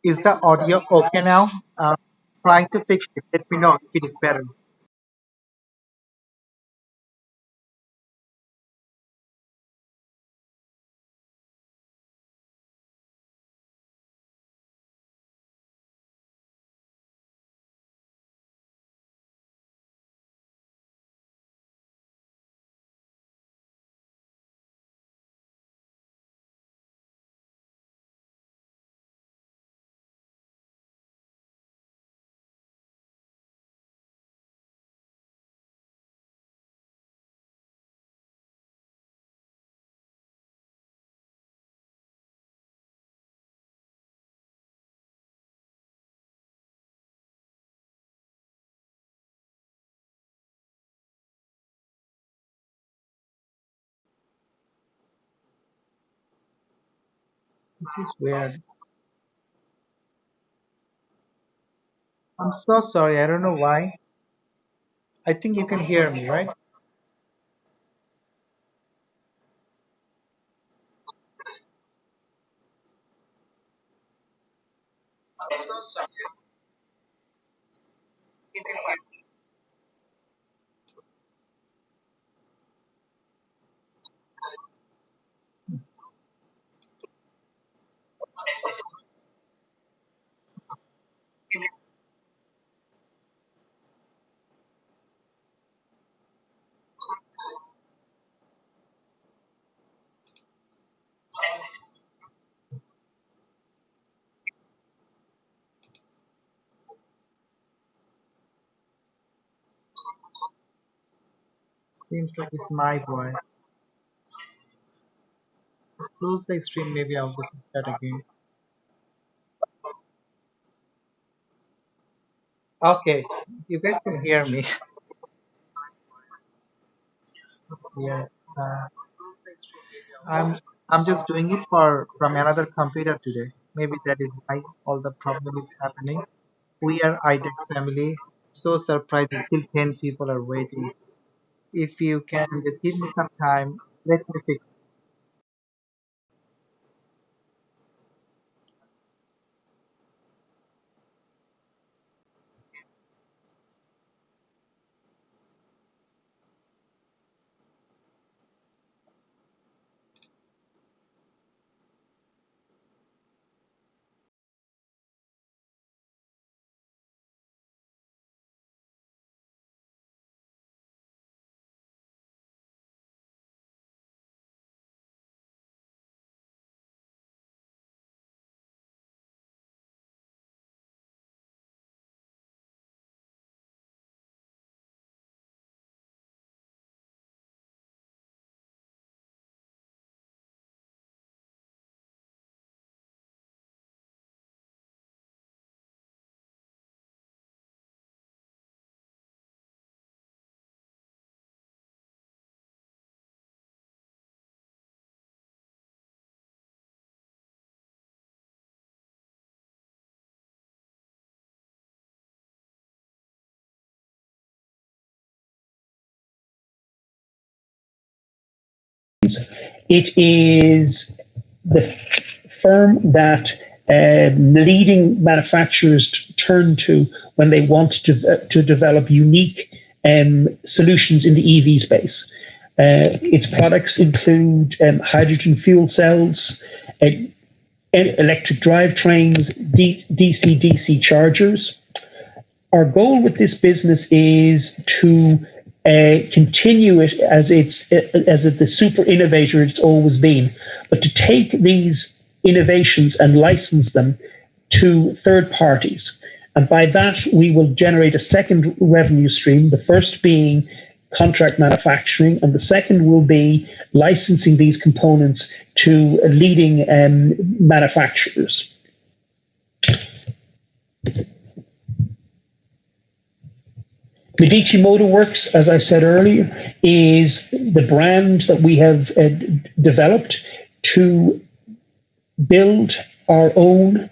Is the audio okay now? Trying to fix it. Let me know if it is better. This is weird. I'm so sorry. I don't know why. I think you can hear me, right? I'm so sorry. You can hear me. Seems like it's my voice. Close the stream. Maybe I'll just start again. Okay, you guys can hear me. It's weird. Uh, I'm I'm just doing it for from another computer today. Maybe that is why all the problem is happening. We are Idex family. So surprised still 10 people are waiting. If you can just give me some time, let me fix it. It is the firm that leading manufacturers turn to when they want to develop unique solutions in the EV space. Its products include hydrogen fuel cells, uh, electric drivetrains, DC-DC chargers. Our goal with this business is to continue it as the super innovator it's always been, but to take these innovations and license them to third parties. And by that, we will generate a second revenue stream, the first being contract manufacturing, and the second will be licensing these components to leading manufacturers. Medici Motor Works, as I said earlier, is the brand that we have developed to build our own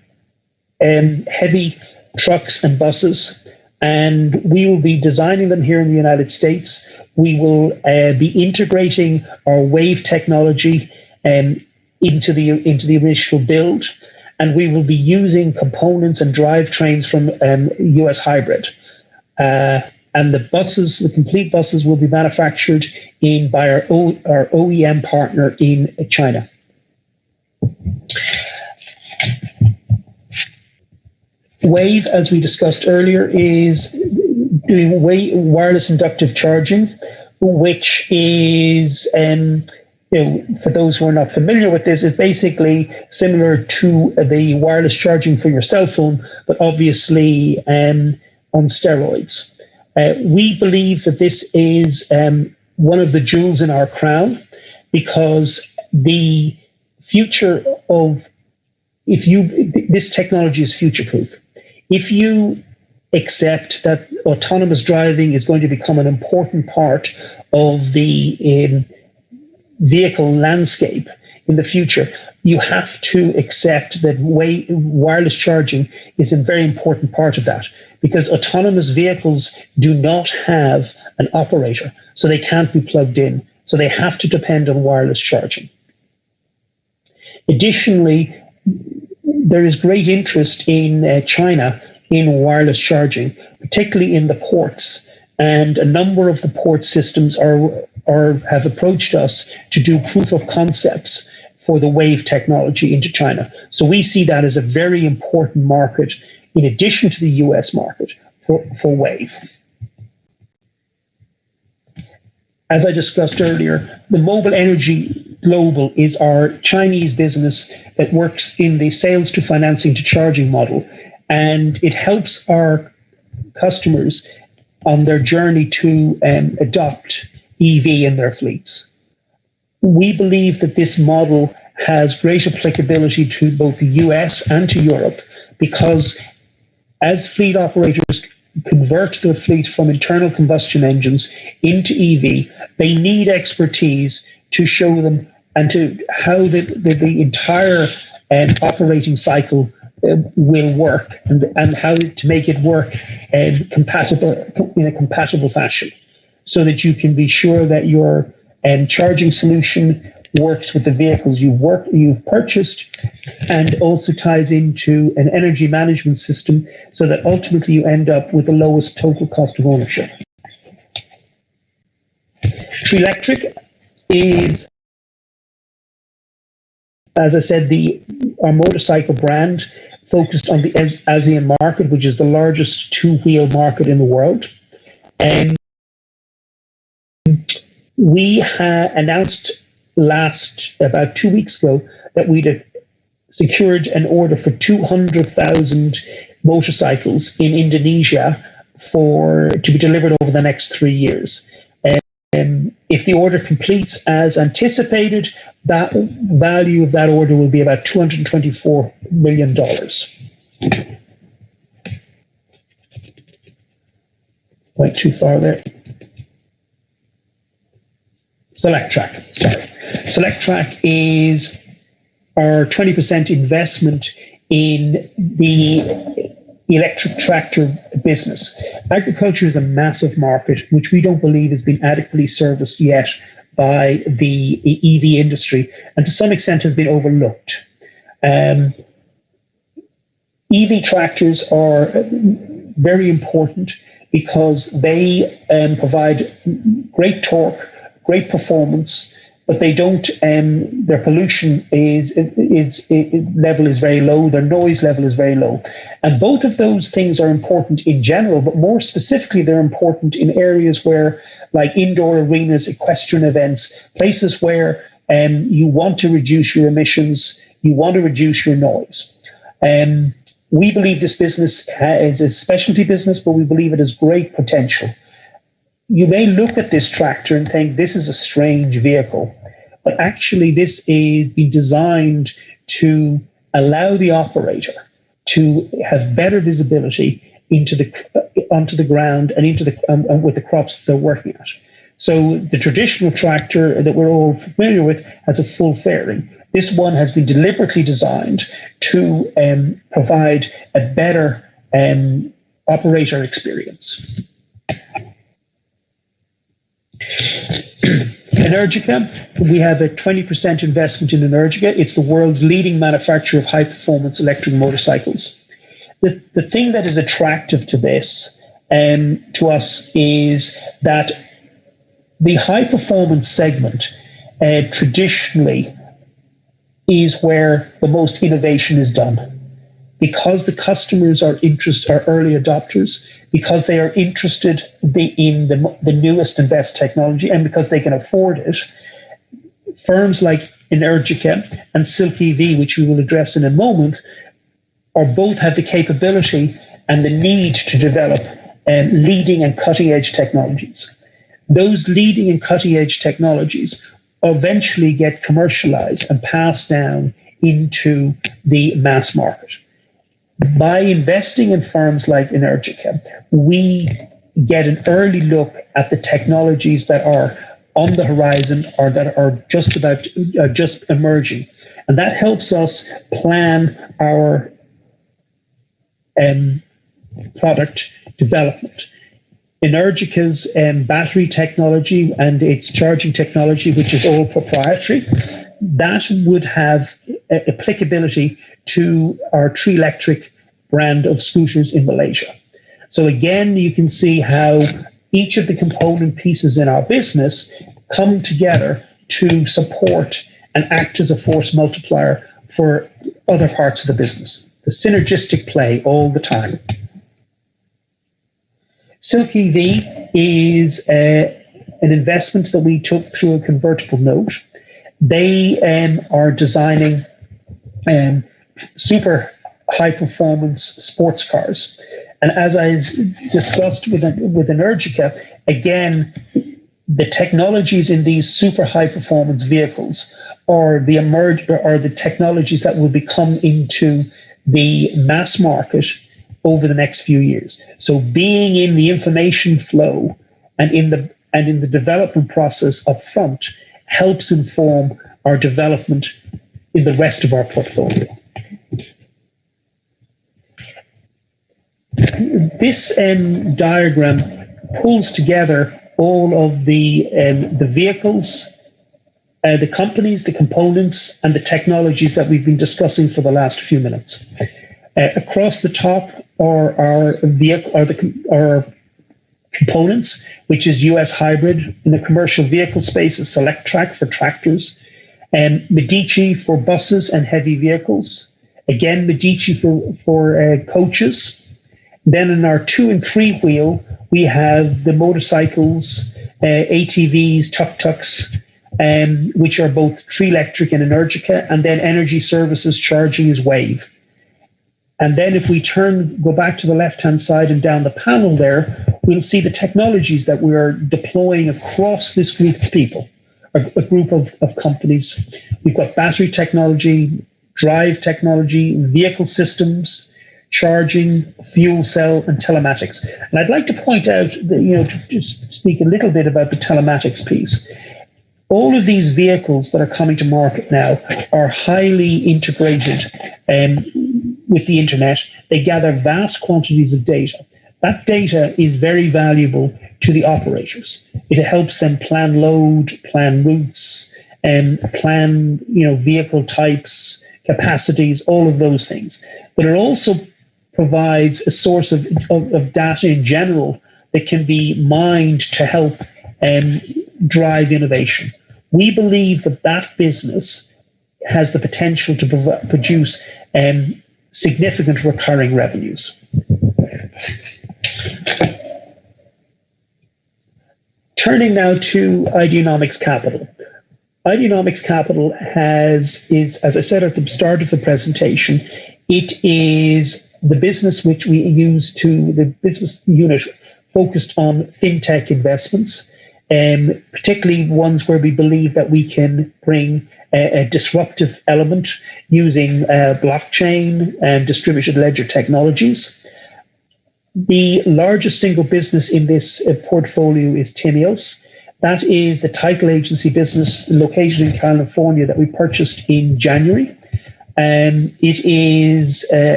heavy trucks and buses, and we will be designing them here in the United States. We will be integrating our wave technology into the initial build, and we will be using components and drivetrains from US Hybrid. And the complete buses will be manufactured by our OEM partner in China. Wave, as we discussed earlier, is doing wireless inductive charging, which is, for those who are not familiar with this, is basically similar to the wireless charging for your cell phone, but obviously on steroids. We believe that this is one of the jewels in our crown, because the future of this technology is future-proof. If you accept that autonomous driving is going to become an important part of the vehicle landscape in the future, you have to accept that wireless charging is a very important part of that, because autonomous vehicles do not have an operator, so they can't be plugged in. So they have to depend on wireless charging. Additionally, there is great interest in China in wireless charging, particularly in the ports. And a number of the port systems have approached us to do proof of concepts for the Wave technology into China. So we see that as a very important market in addition to the US market for Wave. As I discussed earlier, the Mobile Energy Global is our Chinese business that works in the sales to financing to charging model, and it helps our customers on their journey to adopt EV in their fleets. We believe that this model has great applicability to both the US and to Europe, because as fleet operators convert their fleet from internal combustion engines into EV, they need expertise to show them and to how the entire operating cycle will work, and how to make it work in a compatible fashion, so that you can be sure that your charging solution works with the vehicles you've purchased, and also ties into an energy management system, so that ultimately you end up with the lowest total cost of ownership. Tree Electric is, as I said, our motorcycle brand focused on the ASEAN market, which is the largest two-wheel market in the world. And we announced about 2 weeks ago that we'd secured an order for 200,000 motorcycles in Indonesia to be delivered over the next 3 years. If the order completes as anticipated, that value of that order will be about $224 million. Went too far there. Solectrac, sorry. Solectrac is our 20% investment in the electric tractor business. Agriculture is a massive market, which we don't believe has been adequately serviced yet by the EV industry, and to some extent has been overlooked. EV tractors are very important because they provide great torque, great performance, but they don't. Their pollution level is very low. Their noise level is very low, and both of those things are important in general. But more specifically, they're important in areas where, like indoor arenas, equestrian events, places where you want to reduce your emissions, you want to reduce your noise. We believe this business is a specialty business, but we believe it has great potential. You may look at this tractor and think this is a strange vehicle, but actually this is being designed to allow the operator to have better visibility onto the ground and with the crops that they're working at. So the traditional tractor that we're all familiar with has a full fairing. This one has been deliberately designed to provide a better operator experience. Energica, we have a 20% investment in Energica. It's the world's leading manufacturer of high-performance electric motorcycles. The thing that is attractive to this to us is that the high-performance segment traditionally is where the most innovation is done. Because the customers are early adopters, because they are interested in the newest and best technology, and because they can afford it, firms like Energica and Silk EV, which we will address in a moment, or both have the capability and the need to develop leading and cutting edge technologies. Those leading and cutting edge technologies eventually get commercialized and passed down into the mass market. By investing in firms like Energica, we get an early look at the technologies that are on the horizon or that are just emerging. And that helps us plan our product development. Energica's battery technology and its charging technology, which is all proprietary, that would have applicability to our Tree Electric brand of scooters in Malaysia. So again, you can see how each of the component pieces in our business come together to support and act as a force multiplier for other parts of the business. The synergistic play all the time. Silk EV is an investment that we took through a convertible note. They are designing super high performance sports cars. And as I discussed with Energica, again, the technologies in these super high performance vehicles are the technologies that will become into the mass market over the next few years. So being in the information flow and in the development process up front helps inform our development in the rest of our portfolio. This diagram pulls together all of the vehicles, the companies, the components, and the technologies that we've been discussing for the last few minutes. Across the top are our components, which is US Hybrid. In the commercial vehicle space is Select Track for tractors, and Medici for buses and heavy vehicles. Again, Medici for coaches. Then in our 2 and 3 wheel, we have the motorcycles, ATVs, tuk-tuks, which are both Tree Electric and Energica, and then energy services charging is Wave. And then if we go back to the left-hand side and down the panel there, we'll see the technologies that we are deploying across this group of people, a group of companies. We've got battery technology, drive technology, vehicle systems, charging, fuel cell, and telematics. And I'd like to point out that, to speak a little bit about the telematics piece. All of these vehicles that are coming to market now are highly integrated with the internet. They gather vast quantities of data. That data is very valuable to the operators. It helps them plan load, plan routes, and plan vehicle types, capacities, all of those things. But it also provides a source of data in general that can be mined to help drive innovation. We believe that business has the potential to produce significant recurring revenues. Turning now to Ideonomics Capital. Ideonomics Capital is, as I said at the start of the presentation, it is the business which we use the business unit focused on fintech investments, particularly ones where we believe that we can bring a disruptive element using blockchain and distributed ledger technologies. The largest single business in this portfolio is Timios. That is the title agency business located in California that we purchased in January. It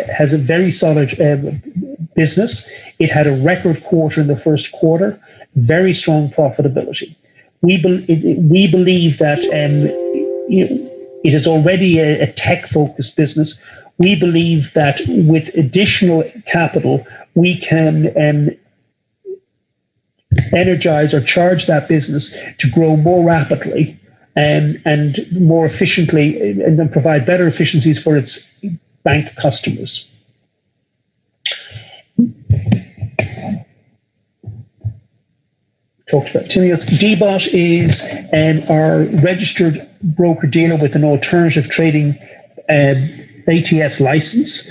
has a very solid business. It had a record quarter in the first quarter, very strong profitability. we believe that it is already a tech-focused business. We believe that with additional capital, we can energize or charge that business to grow more rapidly and more efficiently, and then provide better efficiencies for its bank customers. Talked about Timios. DBOT is our registered broker dealer with an alternative trading ATS license.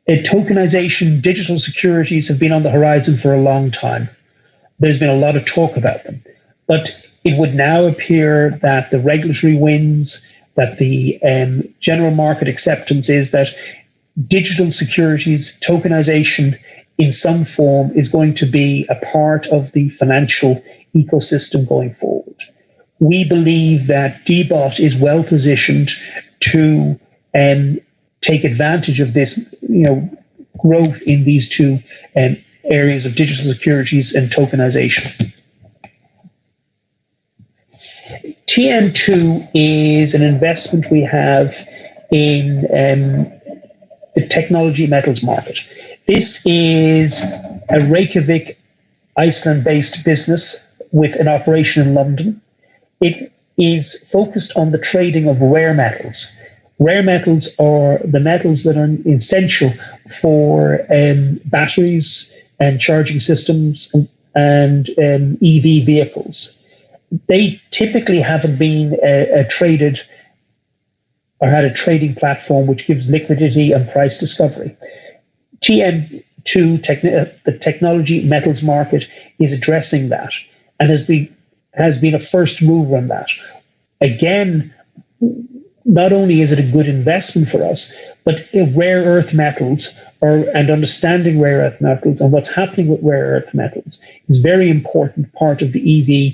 Tokenization, digital securities have been on the horizon for a long time. There's been a lot of talk about them, but it would now appear that the regulatory wins, that the general market acceptance is that digital securities, tokenization in some form is going to be a part of the financial ecosystem going forward. We believe that DBOT is well positioned to take advantage of this, growth in these two areas of digital securities and tokenization. TN2 is an investment we have in the technology metals market. This is a Reykjavik, Iceland-based business with an operation in London. It is focused on the trading of rare metals. Rare metals are the metals that are essential for batteries and charging systems and EV vehicles. They typically haven't been traded or had a trading platform which gives liquidity and price discovery. TN2, the technology metals market, is addressing that and has been a first mover on that. Again, not only is it a good investment for us, but rare earth metals and understanding rare earth metals and what's happening with rare earth metals is a very important part of the EV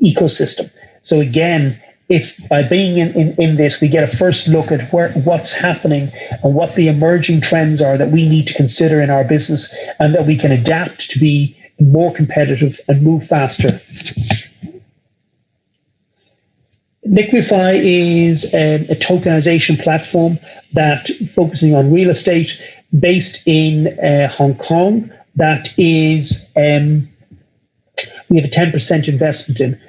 ecosystem. So again, if by being in this, we get a first look at what's happening and what the emerging trends are that we need to consider in our business and that we can adapt to be more competitive and move faster. Liquify is a tokenization platform that focusing on real estate based in Hong Kong. That is, we have a 10% investment in.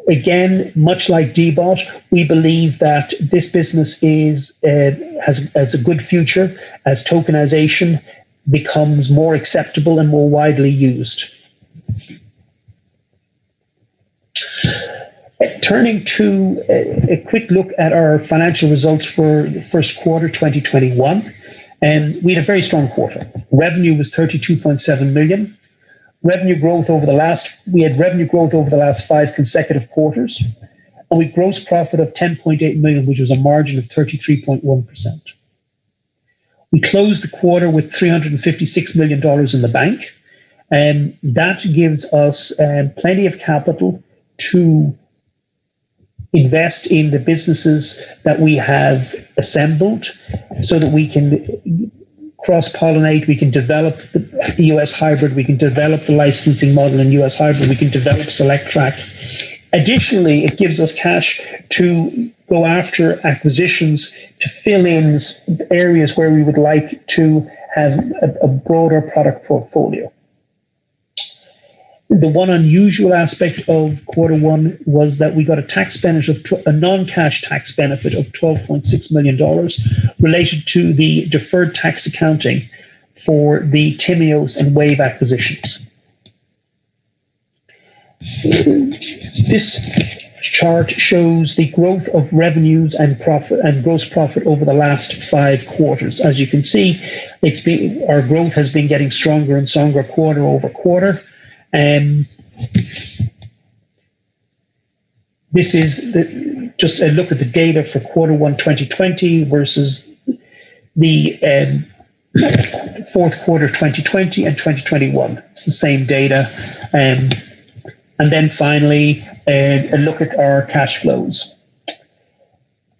Again, much like DBOT, we believe that this business has a good future as tokenization becomes more acceptable and more widely used. Turning to a quick look at our financial results for the first quarter 2021, and we had a very strong quarter. Revenue was 32.7 million. We had revenue growth over the last 5 consecutive quarters, and we gross profit of 10.8 million, which was a margin of 33.1%. We closed the quarter with $356 million in the bank, and that gives us plenty of capital to invest in the businesses that we have assembled so that we can cross-pollinate, we can develop the US hybrid, we can develop the licensing model in US hybrid, we can develop SelectTrack. Additionally, it gives us cash to go after acquisitions to fill in areas where we would like to have a broader product portfolio. The one unusual aspect of quarter one was that we got a tax benefit, a non-cash tax benefit of $12.6 million related to the deferred tax accounting for the Timios and Wave acquisitions. This chart shows the growth of revenues and profit and gross profit over the last 5 quarters. As you can see, our growth has been getting stronger and stronger quarter over quarter. This is just a look at the data for quarter 1 2020 versus the fourth quarter 2020 and 2021. It's the same data. And then finally, a look at our cash flows.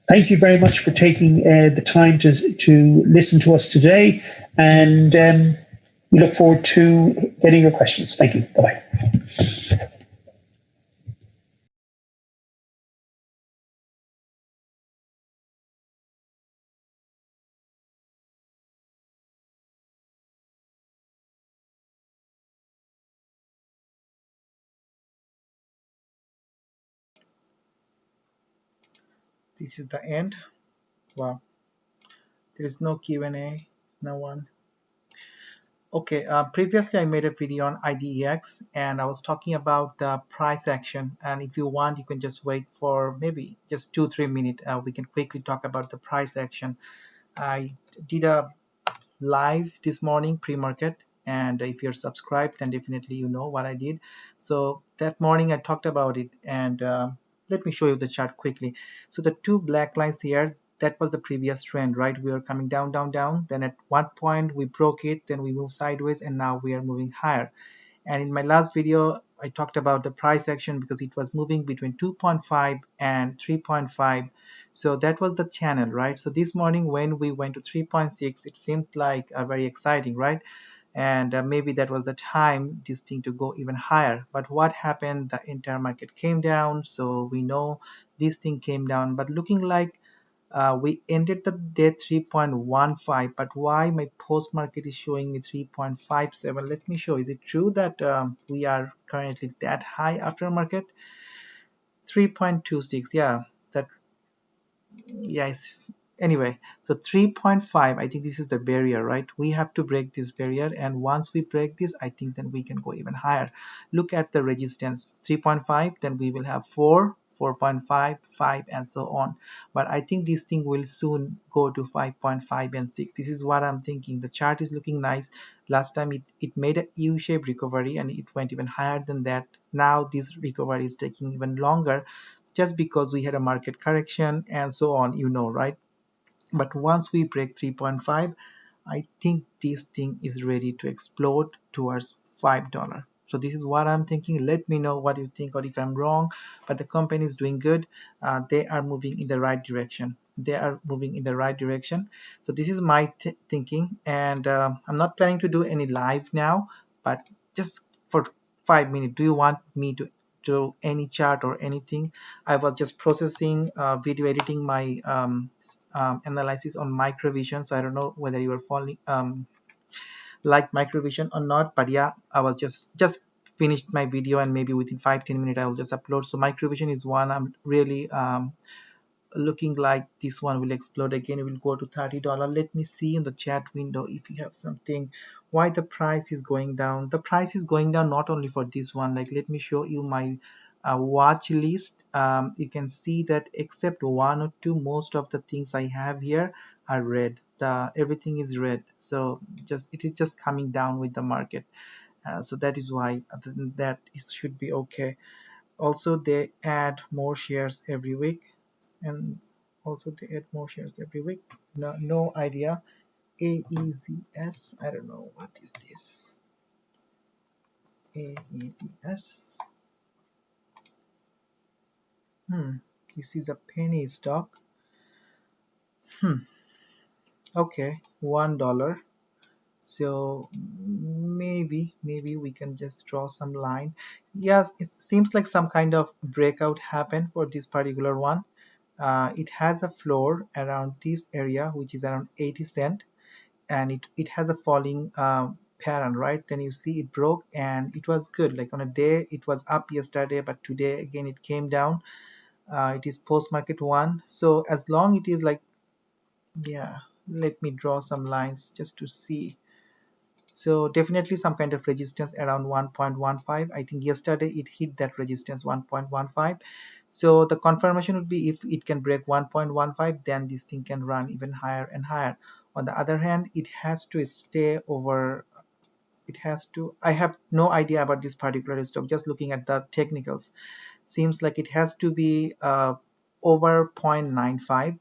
Thank you very much for taking the time to listen to us today. And we look forward to getting your questions. Thank you. Bye-bye. this is the end. Wow, there is no Q&A, no one. Okay, previously I made a video on IDEX and I was talking about the price action. And if you want, you can just wait for maybe just 2-3 minutes. We can quickly talk about the price action. I did a live this morning pre-market, and if you're subscribed then definitely you know what I did. So that morning I talked about it, and let me show you the chart quickly. So the two black lines here, that was the previous trend, right? We were coming down down down, then at one point we broke it, then we moved sideways, and now we are moving higher. And in my last video, I talked about the price action because it was moving between 2.5 and 3.5. So that was the channel, right? So this morning when we went to 3.6, it seemed like very exciting, right? And maybe that was the time this thing to go even higher. But what happened? The entire market came down. So we know this thing came down, but looking like we ended the day 3.15, but why my post market is showing me 3.57? Let me show. Is it true that we are currently that high after market? 3.26. Yeah, that, yes. Anyway, so 3.5, I think this is the barrier, right? We have to break this barrier, and once we break this, I think then we can go even higher. Look at the resistance, 3.5, then we will have 4, 4.5, 5, and so on. But I think this thing will soon go to 5.5 and 6. This is what I'm thinking. The chart is looking nice. Last time it made a U-shaped recovery and it went even higher than that. Now this recovery is taking even longer, just because we had a market correction and so on, you know, right? But once we break 3.5, I think this thing is ready to explode towards $5. So this is what I'm thinking. Let me know what you think or if I'm wrong. But the company is doing good. They are moving in the right direction. They are moving in the right direction. So this is my thinking, and I'm not planning to do any live now, but just for 5 minutes, do you want me to do any chart or anything? I was just processing video editing my analysis on microvision. So I don't know whether you are following like microvision or not, but yeah, I was just finished my video, and maybe within 5-10 minutes I will just upload. So microvision is one I'm really looking like this one will explode again. It will go to $30. Let me see in the chat window if you have something. Why the price is going down? The price is going down not only for this one. Like, let me show you my watch list. You can see that except one or two, most of the things I have here are red. Everything is red. So just it is just coming down with the market. So that is why, other than that, it should be okay. Also, they add more shares every week, and also they add more shares every week. No idea. AEZS, I don't know what is this. AEZS. This is a penny stock. Okay, $1. So maybe we can just draw some line. Yes, it seems like some kind of breakout happened for this particular one. It has a floor around this area, which is around 80 cent, and it has a falling pattern, right? Then you see it broke and it was good. Like on a day it was up yesterday, but today again it came down. It is post market one. So as long it is like, yeah, let me draw some lines just to see. So definitely some kind of resistance around 1.15. I think yesterday it hit that resistance 1.15. So the confirmation would be if it can break 1.15, then this thing can run even higher and higher. On the other hand, it has to stay over. It has to. I have no idea about this particular stock. Just looking at the technicals, seems like it has to be over 0.95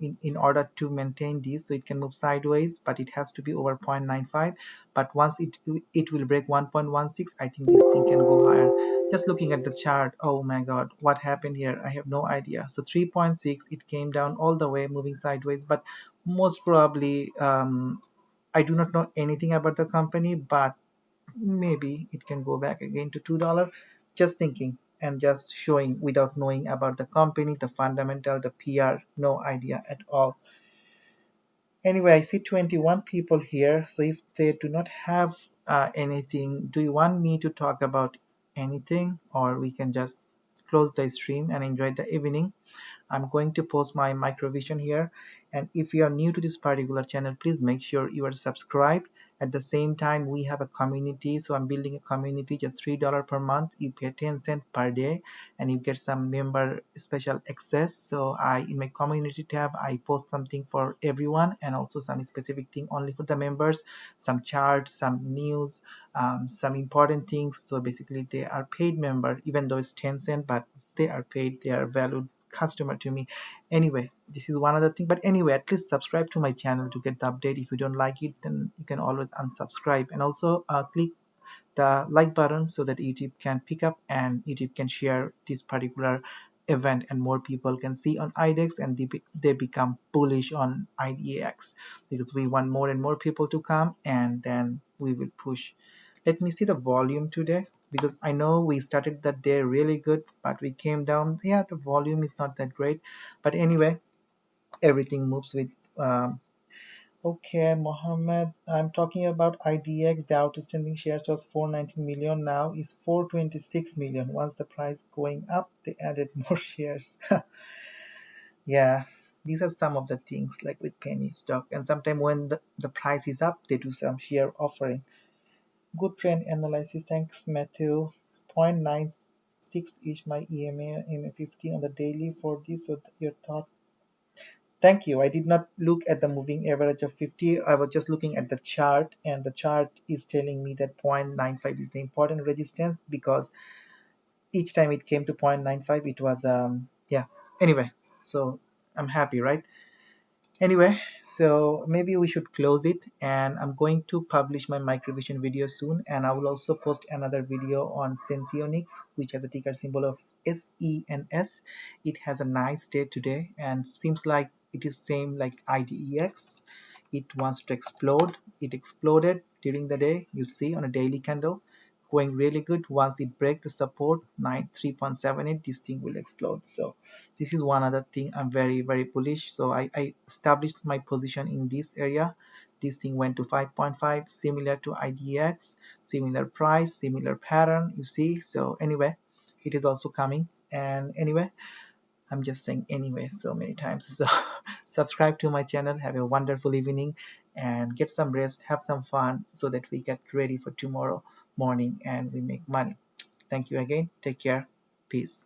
in order to maintain this. So it can move sideways, but it has to be over 0.95. But once it will break 1.16, I think this thing can go higher. Just looking at the chart, oh my god, what happened here? I have no idea. So 3.6, it came down all the way moving sideways, but most probably I do not know anything about the company, but maybe it can go back again to $2. Just thinking and just showing without knowing about the company, the fundamental, the PR, no idea at all. Anyway, I see 21 people here. So if they do not have anything, do you want me to talk about anything, or we can just close the stream and enjoy the evening. I'm going to post my microvision here. And if you are new to this particular channel, please make sure you are subscribed. At the same time, we have a community. So I'm building a community, just $3 per month. You pay 10 cents per day and you get some member special access. So in my community tab, I post something for everyone and also some specific thing only for the members, some charts, some news, some important things. So basically they are paid member, even though it's 10 cents, but they are paid, they are valued customer to me. Anyway, this is one other thing, but anyway, at least subscribe to my channel to get the update. If you don't like it, then you can always unsubscribe, and also click the like button so that YouTube can pick up and YouTube can share this particular event and more people can see on IDEX, and they become bullish on IDX, because we want more and more people to come, and then we will push. Let me see the volume today, because I know we started that day really good, but we came down. Yeah, the volume is not that great, but anyway, everything moves with okay, Mohammed. I'm talking about IDX. The outstanding shares was 419 million. Now is 426 million. Once the price going up, they added more shares. Yeah, these are some of the things like with penny stock. And sometimes when the price is up, they do some share offering. Good trend analysis. Thanks, Matthew. 0.96 is my EMA 50 on the daily for this. So your thought. Thank you. I did not look at the moving average of 50. I was just looking at the chart, and the chart is telling me that 0.95 is the important resistance, because each time it came to 0.95, it was yeah. Anyway, so I'm happy, right? Anyway, so maybe we should close it, and I'm going to publish my microvision video soon, and I will also post another video on Senseonics, which has a ticker symbol of SENS. It has a nice day today and seems like it is same like IDEX. It wants to explode. It exploded during the day, you see, on a daily candle, going really good. Once it breaks the support 3.78, this thing will explode. So this is one other thing I'm very bullish. So I established my position in this area. This thing went to 5.5, similar to IDX, similar price, similar pattern, you see. So anyway, it is also coming. And anyway, I'm just saying anyway so many times. So subscribe to my channel, have a wonderful evening, and get some rest, have some fun, so that we get ready for tomorrow morning and we make money. Thank you again. Take care. Peace.